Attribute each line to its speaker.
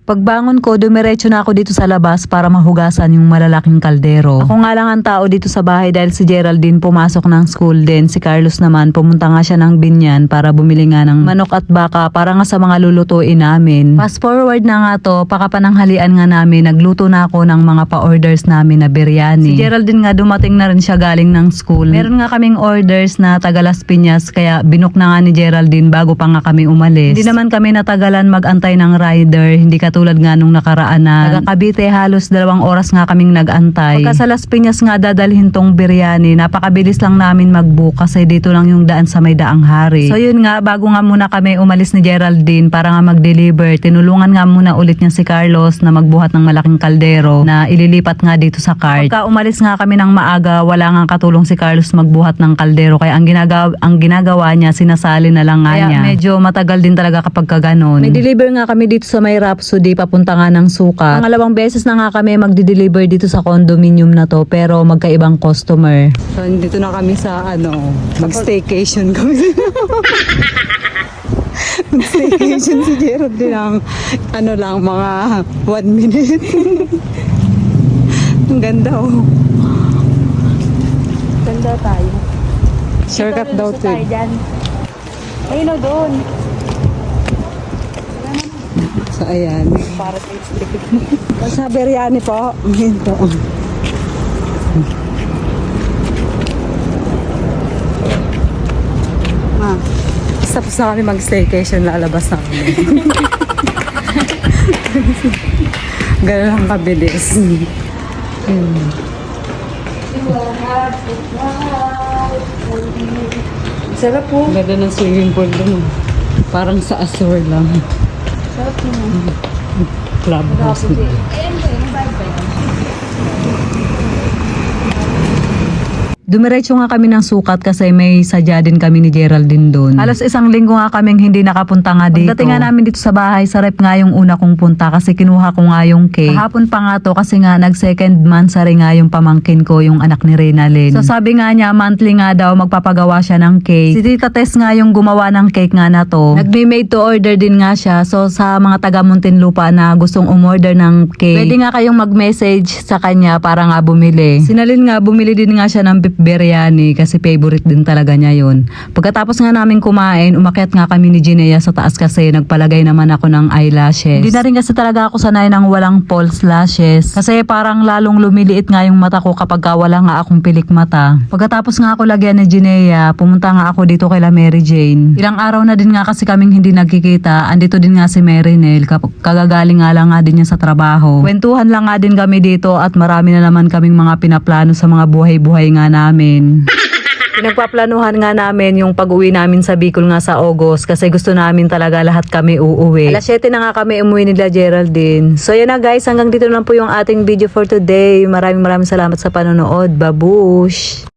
Speaker 1: Pagbangon ko, dumiretso na ako dito sa labas para mahugasan yung malalaking kaldero. Ako nga lang ang tao dito sa bahay dahil si Geraldine pumasok ng school din. Si Carlos naman, pumunta nga siya ng Binyan para bumili nga ng manok at baka para nga sa mga lulutuin namin. Fast forward na nga to, pakapananghalian nga namin, nagluto na ako ng mga pa-orders namin na biryani. Si Geraldine nga dumating na rin siya galing ng school. Meron nga kaming orders na taga Las Piñas kaya binook na nga ni Geraldine bago pa nga kami umalis. Hindi naman kami natagalan mag-antay ng rider, hindi katulad nga nung nakaraan na taga Cavite, halos 2 oras nga kaming nag-antay. Pagka sa Las Piñas nga dadalhin tong biryani, napakabilis lang namin mag-book kasi dito lang yung daan sa may Daang Hari. So yun nga, bago nga muna kami umalis ni Geraldine para nga mag-deliver, tinulungan nga muna ulit niya si Carlos na magbuhat ng malaking kaldero na ililipat nga dito sa cart. Pagka umalis nga kami ng maaga, wala nga katulong si Carlos magbuhat ng kaldero kaya ang ginagawa niya, sinasali na lang nga niya. Medyo matagal din talaga kapag kaganon. May deliver nga kami dito sa may Rhapsody papunta nga ng Sukat. Pangalawang beses na nga kami magdi-deliver dito sa condominium na to pero magkaibang customer. So dito na kami sa mag-staycation kami. Mag-staycation si Gerald din ang lang mga 1 minute. Ang ganda
Speaker 2: Ganda tayo.
Speaker 1: Shortcut daw to.
Speaker 2: Ayun o doon.
Speaker 1: So ayan.
Speaker 2: Para sa stick.
Speaker 1: Sa biryani po. Ito. Tapos na kami mag-staycation, lalabas na kami. Ganun lang kabilis.
Speaker 2: Sarap po.
Speaker 1: Ganda ng swimming pool dun. Parang sa Azure lang.
Speaker 2: Sarap po.
Speaker 1: Clubhouse. Dumiretso nga kami ng Sukat kasi may sadya din kami ni Geraldine doon. Halos 1 linggo nga kaming hindi nakapunta nga dito. Pagdating nga namin dito sa bahay, sa rep nga yung una kong punta kasi kinuha ko nga yung cake. Kahapon pa nga to kasi nga nag-2nd monthsary nga yung pamangkin ko, yung anak ni Reynalyn. So sabi nga niya, monthly nga daw magpapagawa siya ng cake. Si Tita Tess nga yung gumawa ng cake nga na to. Nagme-made to order din nga siya. So sa mga taga Muntinlupa na gustong umorder ng cake, pwede nga kayong mag-message sa kanya para nga bumili. Sinalin nga, bumili din nga siya ng beef biryani kasi favorite din talaga niya yun. Pagkatapos nga namin kumain, umakyat nga kami ni Ginea sa taas kasi nagpalagay naman ako ng eyelashes. Hindi na rin kasi talaga ako sanay ng walang false lashes kasi parang lalong lumiliit nga yung mata ko kapag wala nga akong pilik mata. Pagkatapos nga ako lagyan ni Ginea, pumunta nga ako dito kay Mary Jane. Ilang araw na din nga kasi kaming hindi nagkikita. Andito din nga si Mary Nel, kagagaling nga lang nga din niya sa trabaho. Kwentuhan lang nga din kami dito at marami na naman kaming mga pinaplano sa mga buhay-buhay nga namin. Pinagpaplanuhan nga namin yung pag-uwi namin sa Bicol nga sa August kasi gusto namin talaga lahat kami uuwi. Alas 7 na nga kami umuwi nila Geraldine. So yan na guys, hanggang dito lang po yung ating video for today. Maraming salamat sa panonood. Babush!